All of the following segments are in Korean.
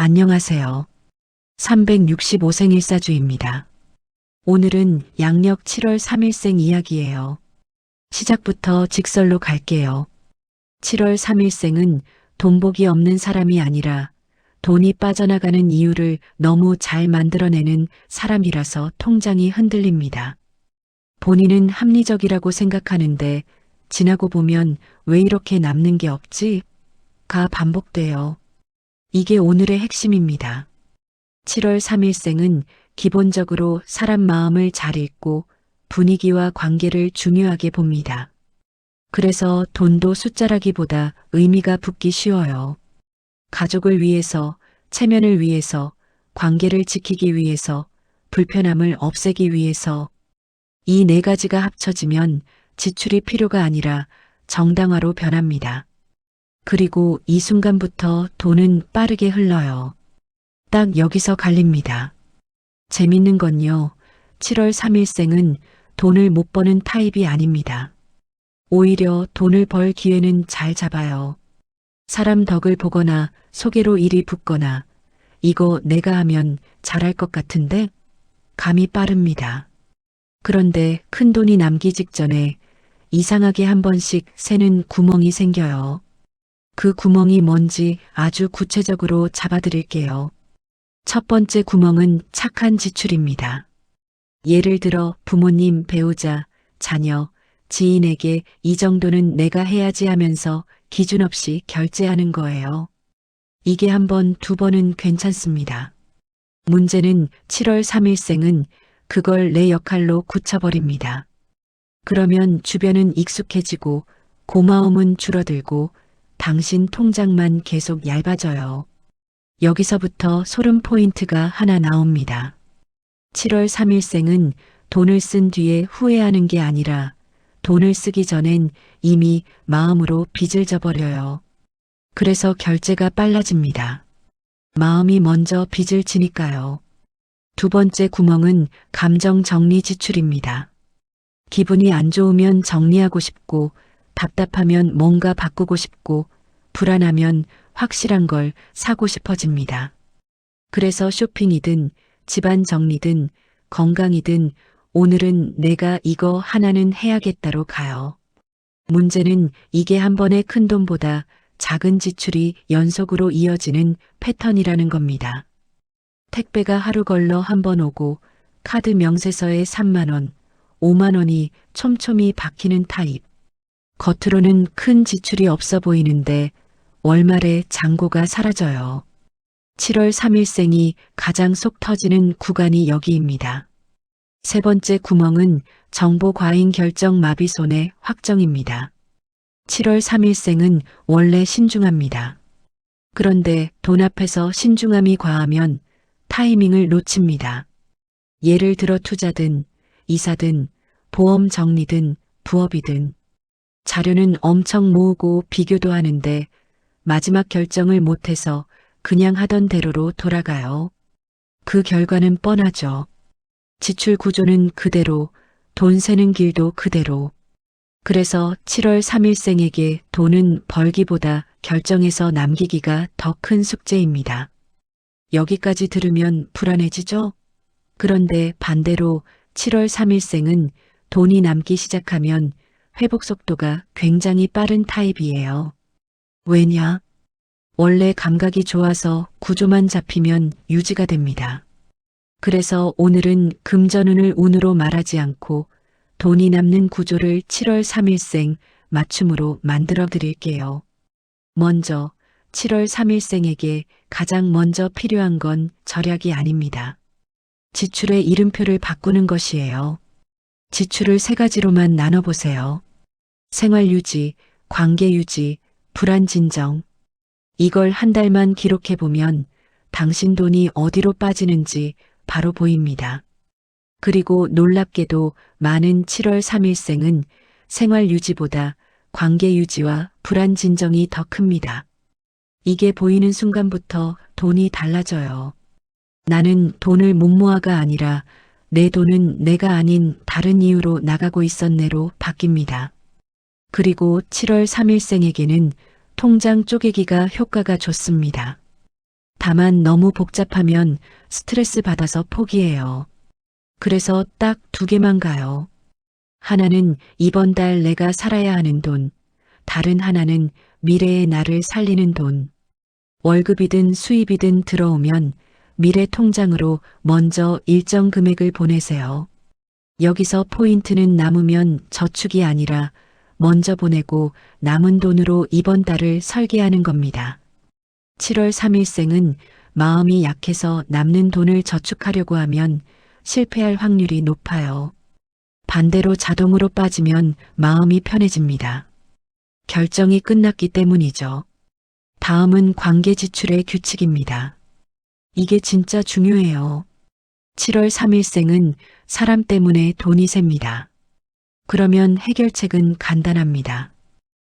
안녕하세요. 365생일사주입니다. 오늘은 양력 7월 3일생 이야기예요. 시작부터 직설로 갈게요. 7월 3일생은 돈복이 없는 사람이 아니라 돈이 빠져나가는 이유를 너무 잘 만들어내는 사람이라서 통장이 흔들립니다. 본인은 합리적이라고 생각하는데 지나고 보면 왜 이렇게 남는 게 없지? 가 반복돼요. 이게 오늘의 핵심입니다. 7월 3일생은 기본적으로 사람 마음을 잘 읽고 분위기와 관계를 중요하게 봅니다. 그래서 돈도 숫자라기보다 의미가 붙기 쉬워요. 가족을 위해서, 체면을 위해서, 관계를 지키기 위해서, 불편함을 없애기 위해서 이 네 가지가 합쳐지면 지출이 필요가 아니라 정당화로 변합니다. 그리고 이 순간부터 돈은 빠르게 흘러요. 딱 여기서 갈립니다. 재밌는 건요. 7월 3일생은 돈을 못 버는 타입이 아닙니다. 오히려 돈을 벌 기회는 잘 잡아요. 사람 덕을 보거나 소개로 일이 붙거나 이거 내가 하면 잘할 것 같은데 감이 빠릅니다. 그런데 큰 돈이 남기 직전에 이상하게 한 번씩 새는 구멍이 생겨요. 그 구멍이 뭔지 아주 구체적으로 잡아드릴게요. 첫 번째 구멍은 착한 지출입니다. 예를 들어 부모님, 배우자, 자녀, 지인에게 이 정도는 내가 해야지 하면서 기준 없이 결제하는 거예요. 이게 한 번, 두 번은 괜찮습니다. 문제는 7월 3일생은 그걸 내 역할로 굳혀버립니다. 그러면 주변은 익숙해지고 고마움은 줄어들고 당신 통장만 계속 얇아져요. 여기서부터 소름 포인트가 하나 나옵니다. 7월 3일생은 돈을 쓴 뒤에 후회하는 게 아니라 돈을 쓰기 전엔 이미 마음으로 빚을 져버려요. 그래서 결제가 빨라집니다. 마음이 먼저 빚을 지니까요. 두 번째 구멍은 감정 정리 지출입니다. 기분이 안 좋으면 정리하고 싶고 답답하면 뭔가 바꾸고 싶고 불안하면 확실한 걸 사고 싶어집니다. 그래서 쇼핑이든 집안 정리든 건강이든 오늘은 내가 이거 하나는 해야겠다로 가요. 문제는 이게 한 번의 큰 돈보다 작은 지출이 연속으로 이어지는 패턴이라는 겁니다. 택배가 하루 걸러 한 번 오고 카드 명세서에 3만 원, 5만 원이 촘촘히 박히는 타입. 겉으로는 큰 지출이 없어 보이는데 월말에 잔고가 사라져요. 7월 3일생이 가장 속 터지는 구간이 여기입니다. 세 번째 구멍은 정보 과잉 결정 마비손의 확정입니다. 7월 3일생은 원래 신중합니다. 그런데 돈 앞에서 신중함이 과하면 타이밍을 놓칩니다. 예를 들어 투자든 이사든 보험 정리든 부업이든 자료는 엄청 모으고 비교도 하는데 마지막 결정을 못해서 그냥 하던 대로로 돌아가요. 그 결과는 뻔하죠. 지출 구조는 그대로, 돈 새는 길도 그대로. 그래서 7월 3일생에게 돈은 벌기보다 결정해서 남기기가 더 큰 숙제입니다. 여기까지 들으면 불안해지죠? 그런데 반대로 7월 3일생은 돈이 남기 시작하면 회복 속도가 굉장히 빠른 타입이에요. 왜냐? 원래 감각이 좋아서 구조만 잡히면 유지가 됩니다. 그래서 오늘은 금전운을 운으로 말하지 않고 돈이 남는 구조를 7월 3일생 맞춤으로 만들어 드릴게요. 먼저 7월 3일생에게 가장 먼저 필요한 건 절약이 아닙니다. 지출의 이름표를 바꾸는 것이에요. 지출을 세 가지로만 나눠보세요. 생활유지, 관계유지, 불안진정. 이걸 한 달만 기록해보면 당신 돈이 어디로 빠지는지 바로 보입니다. 그리고 놀랍게도 많은 7월 3일생은 생활유지보다 관계유지와 불안진정이 더 큽니다. 이게 보이는 순간부터 돈이 달라져요. 나는 돈을 못 모아가 아니라 내 돈은 내가 아닌 다른 이유로 나가고 있었네로 바뀝니다. 그리고 7월 3일생에게는 통장 쪼개기가 효과가 좋습니다. 다만 너무 복잡하면 스트레스 받아서 포기해요. 그래서 딱 두 개만 가요. 하나는 이번 달 내가 살아야 하는 돈, 다른 하나는 미래의 나를 살리는 돈. 월급이든 수입이든 들어오면 미래 통장으로 먼저 일정 금액을 보내세요. 여기서 포인트는 남으면 저축이 아니라 먼저 보내고 남은 돈으로 이번 달을 설계하는 겁니다. 7월 3일생은 마음이 약해서 남는 돈을 저축하려고 하면 실패할 확률이 높아요. 반대로 자동으로 빠지면 마음이 편해집니다. 결정이 끝났기 때문이죠. 다음은 관계 지출의 규칙입니다. 이게 진짜 중요해요. 7월 3일생은 사람 때문에 돈이 셉니다. 그러면 해결책은 간단합니다.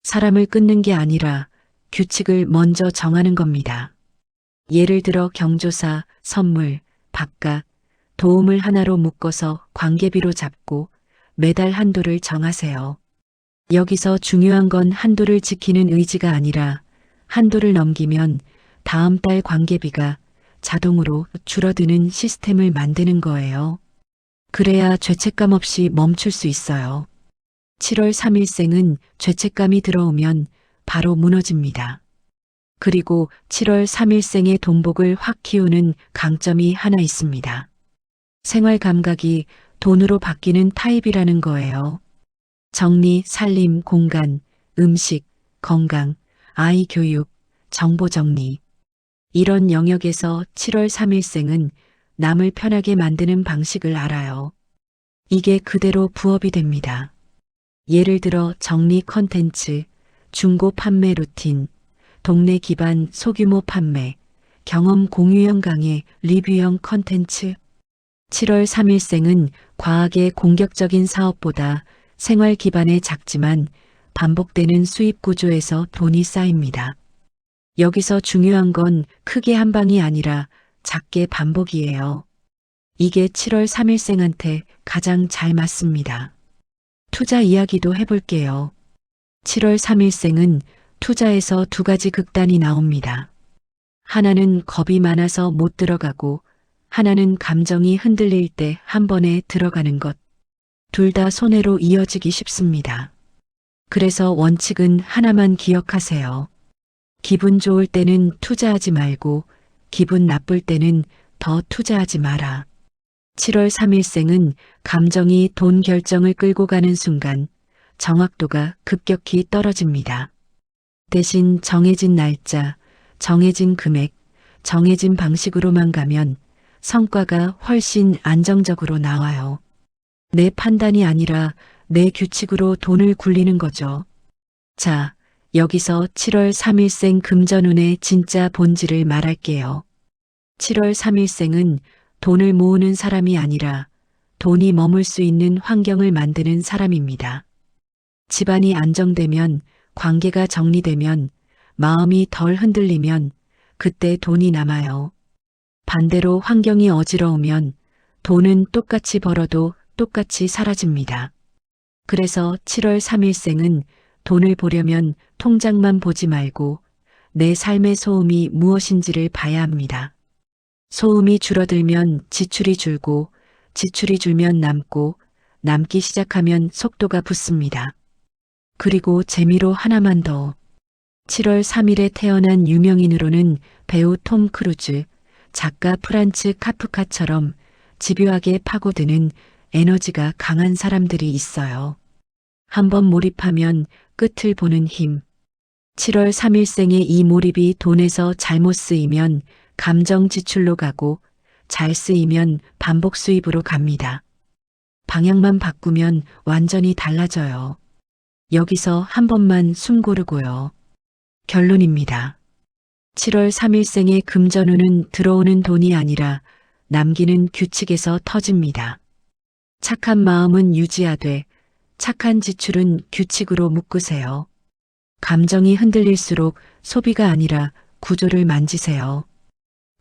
사람을 끊는 게 아니라 규칙을 먼저 정하는 겁니다. 예를 들어 경조사, 선물, 밥값, 도움을 하나로 묶어서 관계비로 잡고 매달 한도를 정하세요. 여기서 중요한 건 한도를 지키는 의지가 아니라 한도를 넘기면 다음 달 관계비가 자동으로 줄어드는 시스템을 만드는 거예요. 그래야 죄책감 없이 멈출 수 있어요. 7월 3일생은 죄책감이 들어오면 바로 무너집니다. 그리고 7월 3일생의 돈복을 확 키우는 강점이 하나 있습니다. 생활 감각이 돈으로 바뀌는 타입이라는 거예요. 정리, 살림, 공간, 음식, 건강, 아이 교육, 정보 정리. 이런 영역에서 7월 3일생은 남을 편하게 만드는 방식을 알아요. 이게 그대로 부업이 됩니다. 예를 들어 정리 컨텐츠, 중고 판매 루틴, 동네 기반 소규모 판매, 경험 공유형 강의, 리뷰형 컨텐츠. 7월 3일생은 과하게 공격적인 사업보다 생활 기반의 작지만 반복되는 수입 구조에서 돈이 쌓입니다. 여기서 중요한 건 크게 한 방이 아니라 작게 반복이에요. 이게 7월 3일생한테 가장 잘 맞습니다. 투자 이야기도 해볼게요. 7월 3일생은 투자에서 두 가지 극단이 나옵니다. 하나는 겁이 많아서 못 들어가고 하나는 감정이 흔들릴 때 한 번에 들어가는 것. 둘 다 손해로 이어지기 쉽습니다. 그래서 원칙은 하나만 기억하세요. 기분 좋을 때는 투자하지 말고 기분 나쁠 때는 더 투자하지 마라. 7월 3일생은 감정이 돈 결정을 끌고 가는 순간 정확도가 급격히 떨어집니다. 대신 정해진 날짜, 정해진 금액, 정해진 방식으로만 가면 성과가 훨씬 안정적으로 나와요. 내 판단이 아니라 내 규칙으로 돈을 굴리는 거죠. 자, 여기서 7월 3일생 금전운의 진짜 본질을 말할게요. 7월 3일생은 돈을 모으는 사람이 아니라 돈이 머물 수 있는 환경을 만드는 사람입니다. 집안이 안정되면, 관계가 정리되면, 마음이 덜 흔들리면 그때 돈이 남아요. 반대로 환경이 어지러우면 돈은 똑같이 벌어도 똑같이 사라집니다. 그래서 7월 3일생은 돈을 보려면 통장만 보지 말고 내 삶의 소음이 무엇인지를 봐야 합니다. 소음이 줄어들면 지출이 줄고 지출이 줄면 남고 남기 시작하면 속도가 붙습니다. 그리고 재미로 하나만 더. 7월 3일에 태어난 유명인으로는 배우 톰 크루즈, 작가 프란츠 카프카처럼 집요하게 파고드는 에너지가 강한 사람들이 있어요. 한번 몰입하면 끝을 보는 힘. 7월 3일생의 이 몰입이 돈에서 잘못 쓰이면 감정 지출로 가고 잘 쓰이면 반복 수입으로 갑니다. 방향만 바꾸면 완전히 달라져요. 여기서 한 번만 숨 고르고요. 결론입니다. 7월 3일생의 금전운은 들어오는 돈이 아니라 남기는 규칙에서 터집니다. 착한 마음은 유지하되 착한 지출은 규칙으로 묶으세요. 감정이 흔들릴수록 소비가 아니라 구조를 만지세요.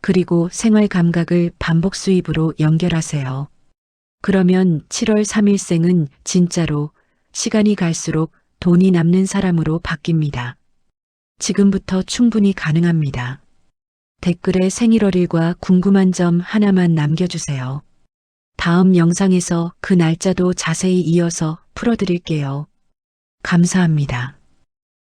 그리고 생활 감각을 반복 수입으로 연결하세요. 그러면 7월 3일생은 진짜로 시간이 갈수록 돈이 남는 사람으로 바뀝니다. 지금부터 충분히 가능합니다. 댓글에 생일월일과 궁금한 점 하나만 남겨주세요. 다음 영상에서 그 날짜도 자세히 이어서 풀어드릴게요. 감사합니다.